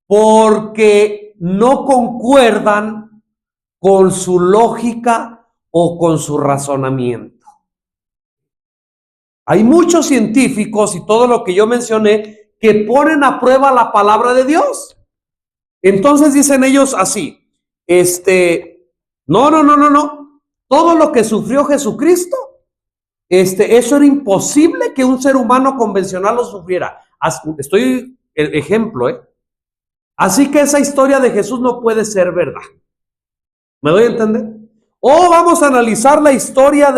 Speaker 1: porque no concuerdan con su lógica o con su razonamiento? Hay muchos científicos y todo lo que yo mencioné que ponen a prueba la palabra de Dios. Entonces dicen ellos así, no. Todo lo que sufrió Jesucristo, eso era imposible que un ser humano convencional lo sufriera. Estoy ejemplo, Así que esa historia de Jesús no puede ser verdad. ¿Me doy a entender? O vamos a analizar la historia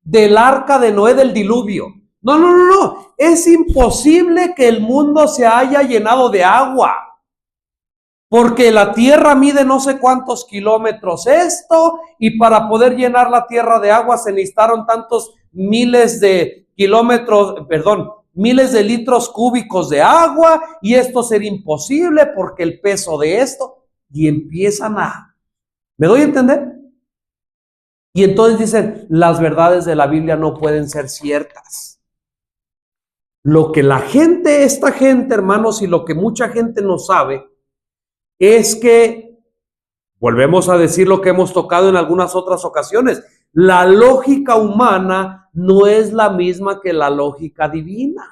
Speaker 1: del arca de Noé, del diluvio. No. Es imposible que el mundo se haya llenado de agua. Porque la tierra mide no sé cuántos kilómetros y para poder llenar la tierra de agua se necesitaron tantos miles de litros cúbicos de agua, y esto sería imposible porque el peso de esto, y empiezan ¿me doy a entender? Y entonces dicen, las verdades de la Biblia no pueden ser ciertas. Lo que esta gente, hermanos, y lo que mucha gente no sabe, es que, volvemos a decir lo que hemos tocado en algunas otras ocasiones, la lógica humana no es la misma que la lógica divina.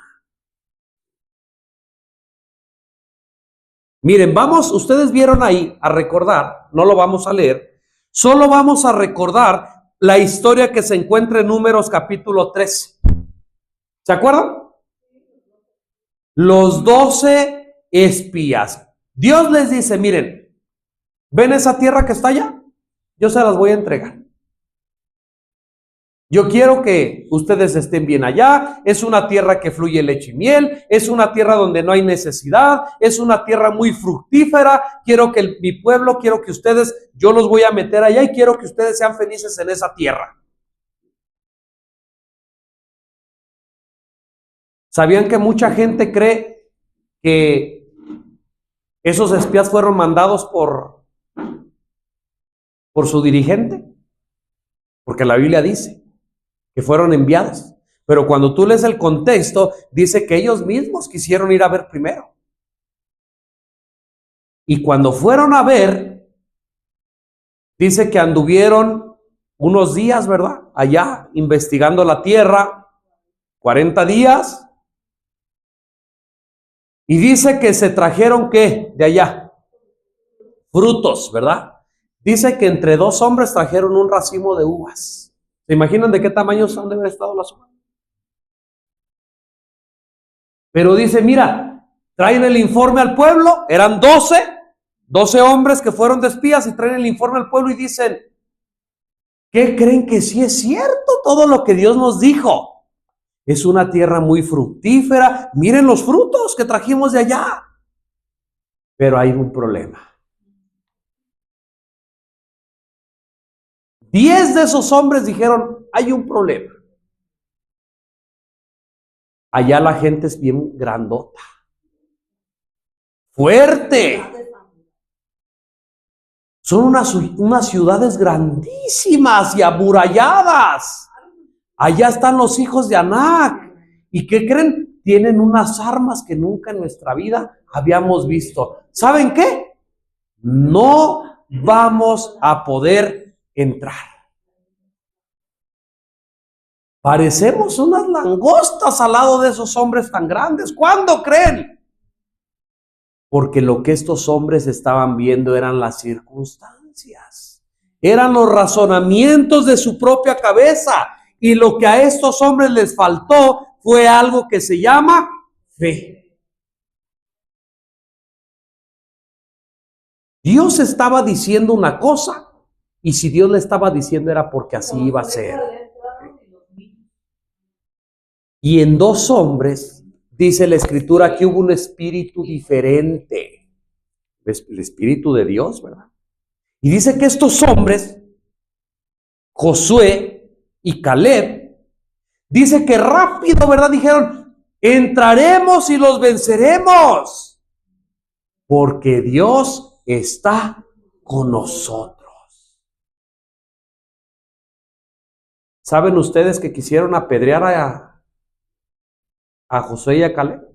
Speaker 1: Miren, ustedes vieron ahí a recordar, no lo vamos a leer, solo vamos a recordar la historia que se encuentra en Números capítulo 13. ¿Se acuerdan? Los 12 espías. Dios les dice, miren, ¿ven esa tierra que está allá? Yo se las voy a entregar. Yo quiero que ustedes estén bien allá. Es una tierra que fluye leche y miel. Es una tierra donde no hay necesidad. Es una tierra muy fructífera. Quiero que mi pueblo, quiero que ustedes, yo los voy a meter allá y quiero que ustedes sean felices en esa tierra. ¿Sabían que mucha gente cree que esos espías fueron mandados por su dirigente? Porque la Biblia dice que fueron enviados. Pero cuando tú lees el contexto, dice que ellos mismos quisieron ir a ver primero. Y cuando fueron a ver, dice que anduvieron unos días, ¿verdad? Allá investigando la tierra, 40 días. Y dice que se trajeron, ¿qué? De allá. Frutos, ¿verdad? Dice que entre 2 hombres trajeron un racimo de uvas. ¿Se imaginan de qué tamaño han de haber estado las uvas? Pero dice, mira, traen el informe al pueblo, eran 12 hombres que fueron de espías y traen el informe al pueblo y dicen, ¿qué creen que sí es cierto todo lo que Dios nos dijo? Es una tierra muy fructífera, miren los frutos que trajimos de allá. Pero hay un problema. 10 de esos hombres dijeron, hay un problema. Allá la gente es bien grandota, fuerte. Son unas ciudades grandísimas y amuralladas. Allá están los hijos de Anac. ¿Y qué creen? Tienen unas armas que nunca en nuestra vida habíamos visto. ¿Saben qué? No vamos a poder entrar. Parecemos unas langostas al lado de esos hombres tan grandes. ¿Cuándo creen? Porque lo que estos hombres estaban viendo eran las circunstancias, eran los razonamientos de su propia cabeza, y lo que a estos hombres les faltó fue algo que se llama fe. Dios estaba diciendo una cosa, y si Dios le estaba diciendo era porque así iba a ser. Y en 2 hombres, dice la Escritura, que hubo un espíritu diferente. El espíritu de Dios, ¿verdad? Y dice que estos hombres, Josué y Caleb, dice que rápido, ¿verdad? Dijeron, entraremos y los venceremos, porque Dios está con nosotros. ¿Saben ustedes que quisieron apedrear a Josué y a Caleb?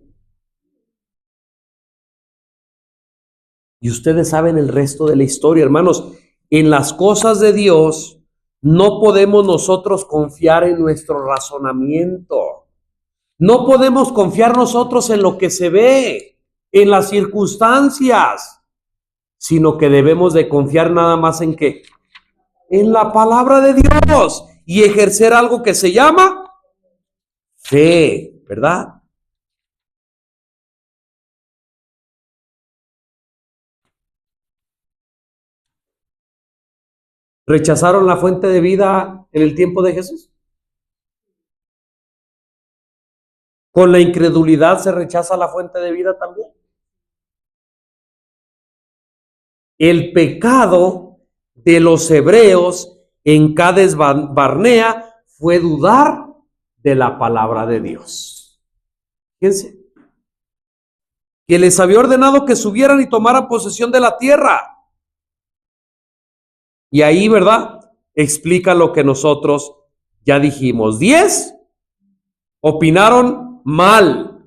Speaker 1: Y ustedes saben el resto de la historia, hermanos. En las cosas de Dios no podemos nosotros confiar en nuestro razonamiento. No podemos confiar nosotros en lo que se ve, en las circunstancias, sino que debemos de confiar nada más en ¿qué? En la palabra de Dios y ejercer algo que se llama fe, ¿verdad? ¿Rechazaron la fuente de vida en el tiempo de Jesús? ¿Con la incredulidad se rechaza la fuente de vida también? El pecado de los hebreos en Cades Barnea fue dudar de la palabra de Dios. Fíjense, que les había ordenado que subieran y tomaran posesión de la tierra. Y ahí, ¿verdad? Explica lo que nosotros ya dijimos. 10 opinaron mal,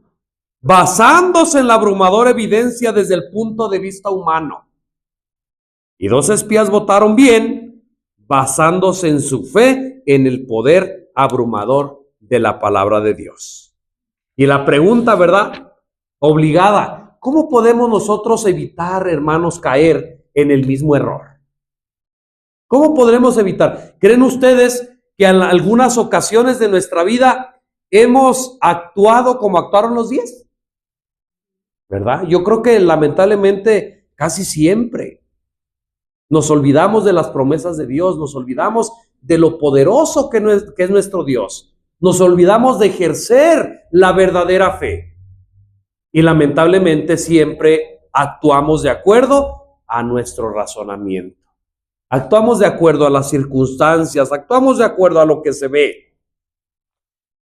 Speaker 1: basándose en la abrumadora evidencia desde el punto de vista humano. Y 2 espías votaron bien, basándose en su fe en el poder abrumador de la palabra de Dios. Y la pregunta, ¿verdad? Obligada, ¿cómo podemos nosotros evitar, hermanos, caer en el mismo error? ¿Cómo podremos evitar? ¿Creen ustedes que en algunas ocasiones de nuestra vida hemos actuado como actuaron los 10? ¿Verdad? Yo creo que lamentablemente casi siempre nos olvidamos de las promesas de Dios, nos olvidamos de lo poderoso que es nuestro Dios, nos olvidamos de ejercer la verdadera fe y lamentablemente siempre actuamos de acuerdo a nuestro razonamiento. Actuamos de acuerdo a las circunstancias, actuamos de acuerdo a lo que se ve.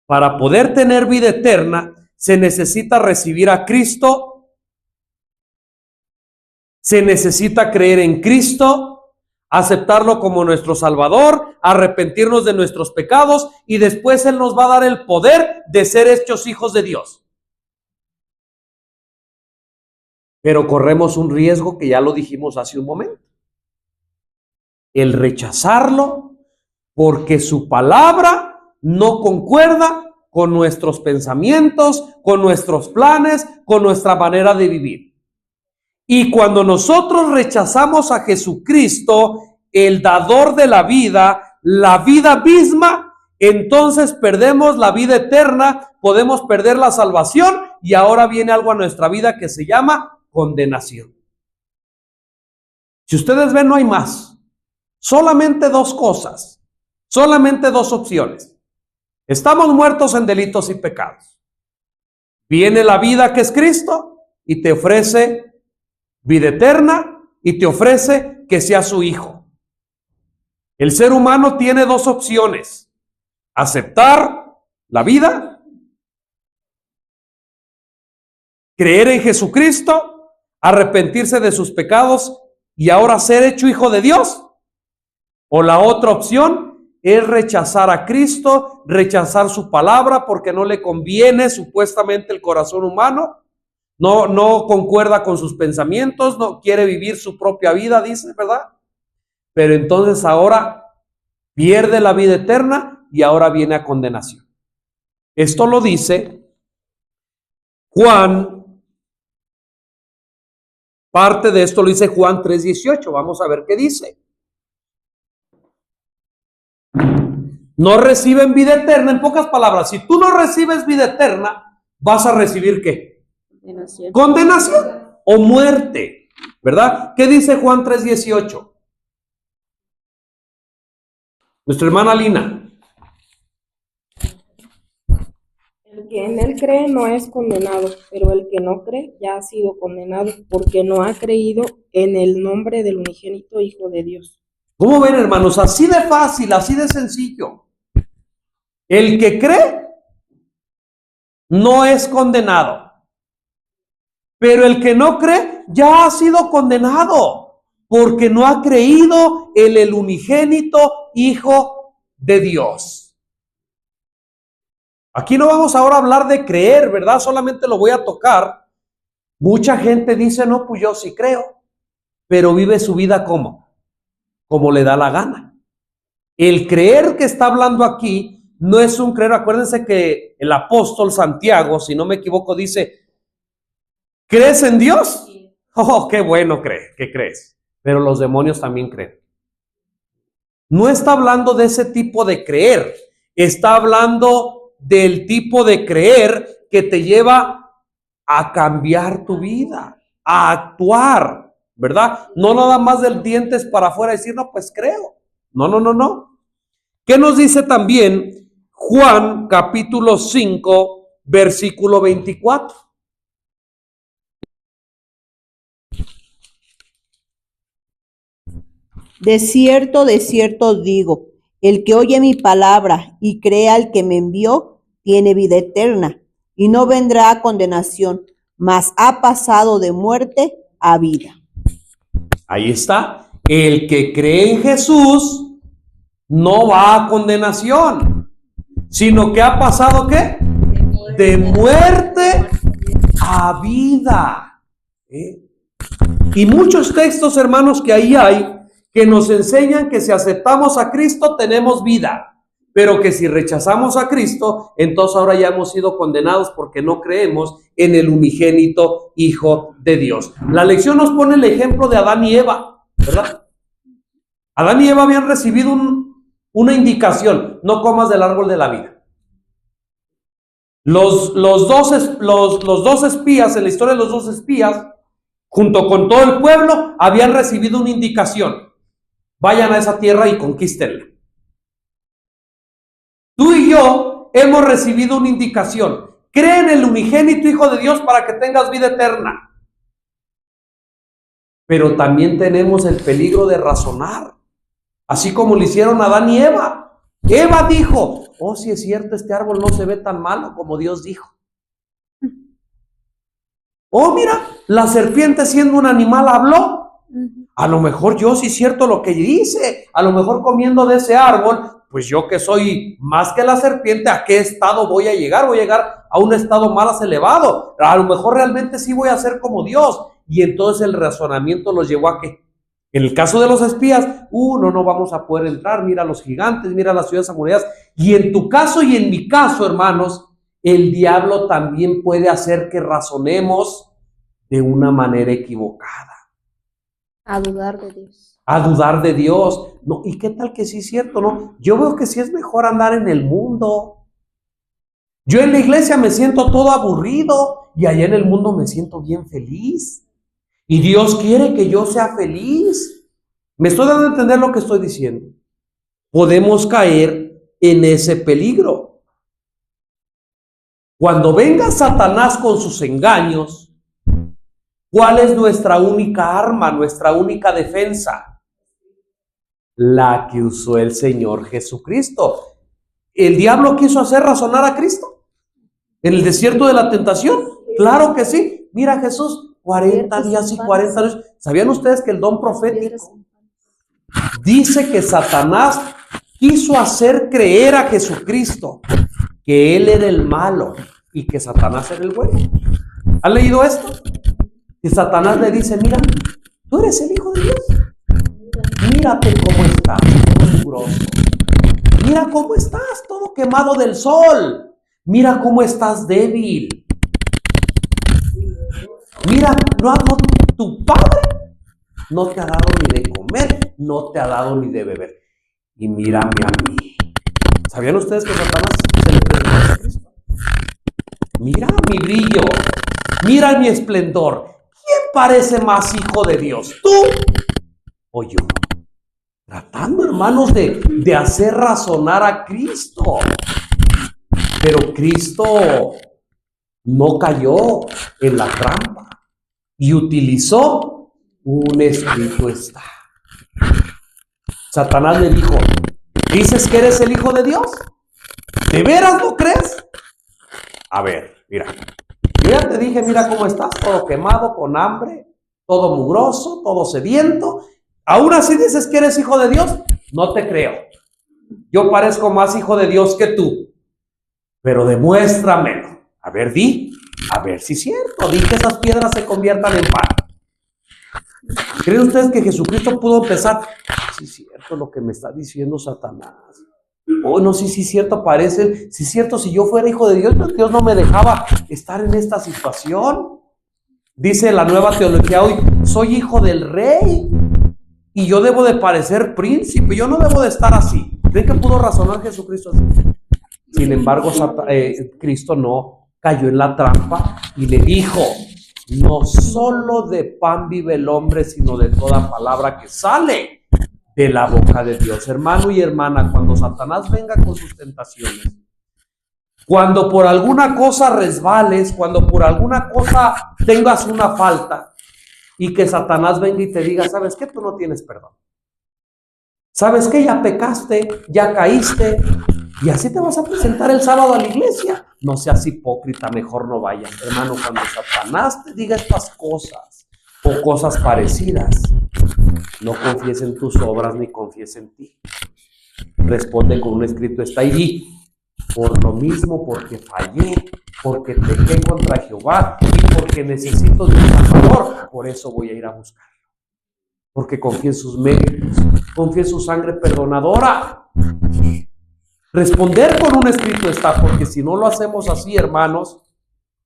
Speaker 1: Para poder tener vida eterna, se necesita recibir a Cristo, se necesita creer en Cristo, aceptarlo como nuestro Salvador, arrepentirnos de nuestros pecados y después Él nos va a dar el poder de ser hechos hijos de Dios. pero corremos un riesgo que ya lo dijimos hace un momento. El rechazarlo porque su palabra no concuerda con nuestros pensamientos, con nuestros planes, con nuestra manera de vivir. Y cuando nosotros rechazamos a Jesucristo, el dador de la vida misma, entonces perdemos la vida eterna, podemos perder la salvación y ahora viene algo a nuestra vida que se llama condenación. Si ustedes ven, no hay más. Solamente dos cosas, solamente dos opciones. Estamos muertos en delitos y pecados. Viene la vida que es Cristo y te ofrece vida eterna y te ofrece que seas su hijo. El ser humano tiene dos opciones: aceptar la vida, creer en Jesucristo, arrepentirse de sus pecados y ahora ser hecho hijo de Dios. O la otra opción es rechazar a Cristo, rechazar su palabra porque no le conviene supuestamente el corazón humano. No concuerda con sus pensamientos, no quiere vivir su propia vida, dice, ¿verdad? Pero entonces ahora pierde la vida eterna y ahora viene a condenación. Esto lo dice Juan, parte de esto lo dice Juan 3:18. Vamos a ver qué dice. No reciben vida eterna. En pocas palabras, si tú no recibes vida eterna, vas a recibir ¿qué? Condenación o muerte, ¿verdad? ¿Qué dice Juan 3:18? Nuestra hermana Lina.
Speaker 6: El que en él cree no es condenado, pero el que no cree ya ha sido condenado, porque no ha creído en el nombre del unigénito Hijo de Dios.
Speaker 1: ¿Cómo ven, hermanos? Así de fácil, así de sencillo. El que cree no es condenado, pero el que no cree ya ha sido condenado, porque no ha creído en el unigénito Hijo de Dios. Aquí no vamos ahora a hablar de creer, ¿verdad? Solamente lo voy a tocar. Mucha gente dice, no, pues yo sí creo, pero vive su vida como le da la gana. El creer que está hablando aquí no es un creer. Acuérdense que el apóstol Santiago, si no me equivoco, dice, ¿crees en Dios? Oh, qué bueno que crees. Pero los demonios también creen. No está hablando de ese tipo de creer. Está hablando del tipo de creer que te lleva a cambiar tu vida, a actuar, ¿verdad? No nada más del dientes para afuera decir, no, pues creo. No. ¿Qué nos dice también Juan capítulo 5, versículo 24?
Speaker 5: De cierto digo, el que oye mi palabra y cree al que me envió, tiene vida eterna, y no vendrá a condenación, mas ha pasado de muerte a vida.
Speaker 1: Ahí está. El que cree en Jesús no va a condenación, sino que ha pasado ¿qué? De muerte a vida. Y muchos textos, hermanos, que ahí hay, que nos enseñan que si aceptamos a Cristo tenemos vida, pero que si rechazamos a Cristo, entonces ahora ya hemos sido condenados porque no creemos en el unigénito Hijo de Dios. La lección nos pone el ejemplo de Adán y Eva, ¿verdad? Adán y Eva habían recibido una indicación: no comas del árbol de la vida. Los dos espías, en la historia de los dos espías, junto con todo el pueblo, habían recibido una indicación: vayan a esa tierra y conquístenla. Tú y yo hemos recibido una indicación: cree en el unigénito Hijo de Dios para que tengas vida eterna. Pero también tenemos el peligro de razonar, así como lo hicieron Adán y Eva. Eva dijo, oh, si es cierto, este árbol no se ve tan malo como Dios dijo. Oh, mira, la serpiente siendo un animal habló. A lo mejor yo sí es cierto lo que dice. A lo mejor comiendo de ese árbol, pues yo que soy más que la serpiente, ¿a qué estado voy a llegar? Voy a llegar a un estado más elevado. A lo mejor realmente sí voy a ser como Dios. y entonces el razonamiento los llevó a que, en el caso de los espías, no vamos a poder entrar, mira los gigantes, mira las ciudades amuralladas, y en tu caso y en mi caso, hermanos, el diablo también puede hacer que razonemos de una manera equivocada.
Speaker 7: A dudar de Dios.
Speaker 1: A dudar de Dios. No, ¿y qué tal que sí es cierto, no? Yo veo que sí es mejor andar en el mundo. Yo en la iglesia me siento todo aburrido y allá en el mundo me siento bien feliz. Y Dios quiere que yo sea feliz. ¿Me estoy dando a entender lo que estoy diciendo? Podemos caer en ese peligro. Cuando venga Satanás con sus engaños, ¿cuál es nuestra única arma, nuestra única defensa? La que usó el Señor Jesucristo. ¿El diablo quiso hacer razonar a Cristo en el desierto de la tentación? Claro que sí. Mira Jesús, 40 días y 40 noches. ¿Sabían ustedes que el don profético dice que Satanás quiso hacer creer a Jesucristo que Él era el malo y que Satanás era el bueno? ¿Han leído esto? Que Satanás le dice, mira, tú eres el Hijo de Dios. Mírate cómo estás, todo mugroso. Mira cómo estás, todo quemado del sol. Mira cómo estás débil. Mira, tu padre no te ha dado ni de comer, no te ha dado ni de beber. Y mírame a mí. ¿Sabían ustedes que Satanás se le predicó a Jesucristo? Mira mi brillo, mira mi esplendor. ¿Quién parece más hijo de Dios, tú o yo? Tratando, hermanos, de hacer razonar a Cristo. Pero Cristo no cayó en la trampa y utilizó un escrito está. Satanás le dijo, ¿dices que eres el Hijo de Dios? ¿De veras lo crees? A ver, mira, yo ya te dije, mira cómo estás, todo quemado, con hambre, todo mugroso, todo sediento. ¿Aún así dices que eres hijo de Dios? No te creo. Yo parezco más hijo de Dios que tú. Pero demuéstramelo. A ver, a ver si es cierto. Di que esas piedras se conviertan en pan. ¿Creen ustedes que Jesucristo pudo pensar? Sí es cierto lo que me está diciendo Satanás. No, sí es cierto, parece. Sí es cierto, si yo fuera hijo de Dios, pero Dios no me dejaba estar en esta situación. Dice la nueva teología hoy, soy hijo del rey. Y yo debo de parecer príncipe, yo no debo de estar así. ¿Creen que pudo razonar Jesucristo así? Sin embargo, Cristo no cayó en la trampa y le dijo, no solo de pan vive el hombre, sino de toda palabra que sale de la boca de Dios. Hermano y hermana, cuando Satanás venga con sus tentaciones, cuando por alguna cosa resbales, cuando por alguna cosa tengas una falta, y que Satanás venga y te diga, ¿sabes qué? Tú no tienes perdón. ¿Sabes qué? Ya pecaste, ya caíste, y así te vas a presentar el sábado a la iglesia. No seas hipócrita, mejor no vayas. Hermano, cuando Satanás te diga estas cosas, o cosas parecidas, no confíes en tus obras, ni confíes en ti. Responde con un escrito está ahí. Por lo mismo, porque fallé, porque pequé contra Jehová y porque necesito de un Salvador, por eso voy a ir a buscarlo. Porque confío en sus méritos, confío en su sangre perdonadora. Responder con un escrito está, porque si no lo hacemos así, hermanos,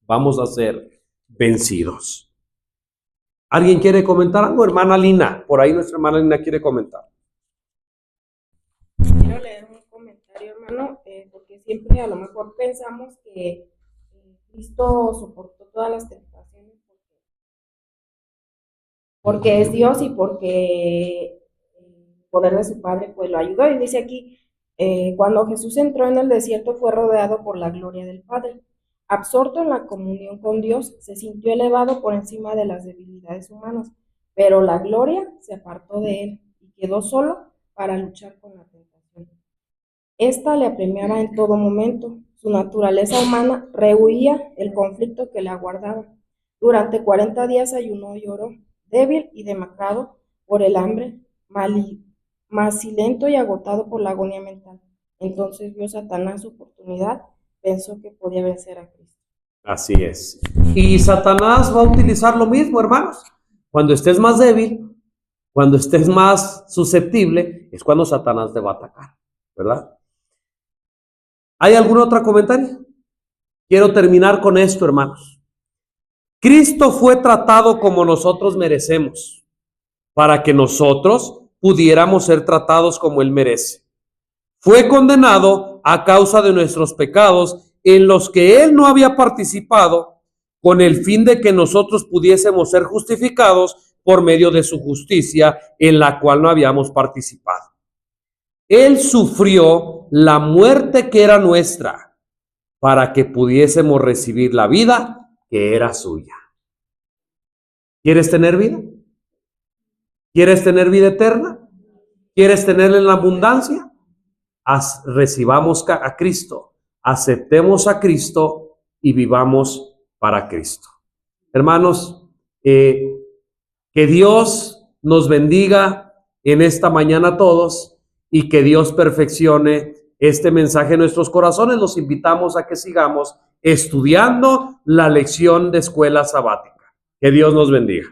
Speaker 1: vamos a ser vencidos. ¿Alguien quiere comentar algo? Hermana Lina, por ahí nuestra hermana Lina quiere comentar.
Speaker 6: Quiero leer un comentario, hermano, porque siempre a lo mejor pensamos que Cristo soportó todas las tentaciones porque es Dios y porque el poder de su Padre pues lo ayudó. Y dice aquí, cuando Jesús entró en el desierto fue rodeado por la gloria del Padre. Absorto en la comunión con Dios, se sintió elevado por encima de las debilidades humanas, pero la gloria se apartó de él y quedó solo para luchar con la tentación. Esta le apremiaba en todo momento. Su naturaleza humana rehuía el conflicto que le aguardaba. Durante 40 días ayunó y oró, débil y demacrado por el hambre, macilento y agotado por la agonía mental. Entonces vio Satanás su oportunidad, pensó que podía vencer a Cristo.
Speaker 1: Así es. Y Satanás va a utilizar lo mismo, hermanos. Cuando estés más débil, cuando estés más susceptible, es cuando Satanás te va a atacar, ¿verdad? ¿Hay algún otro comentario? Quiero terminar con esto, hermanos. Cristo fue tratado como nosotros merecemos, para que nosotros pudiéramos ser tratados como Él merece. Fue condenado a causa de nuestros pecados en los que Él no había participado, con el fin de que nosotros pudiésemos ser justificados por medio de su justicia, en la cual no habíamos participado. Él sufrió la muerte que era nuestra, para que pudiésemos recibir la vida que era suya. ¿Quieres tener vida? ¿Quieres tener vida eterna? ¿Quieres tenerla en la abundancia? Recibamos a Cristo, aceptemos a Cristo y vivamos para Cristo. Hermanos, que Dios nos bendiga en esta mañana a todos y que Dios perfeccione este mensaje en nuestros corazones. Los invitamos a que sigamos estudiando la lección de escuela sabática. Que Dios nos bendiga.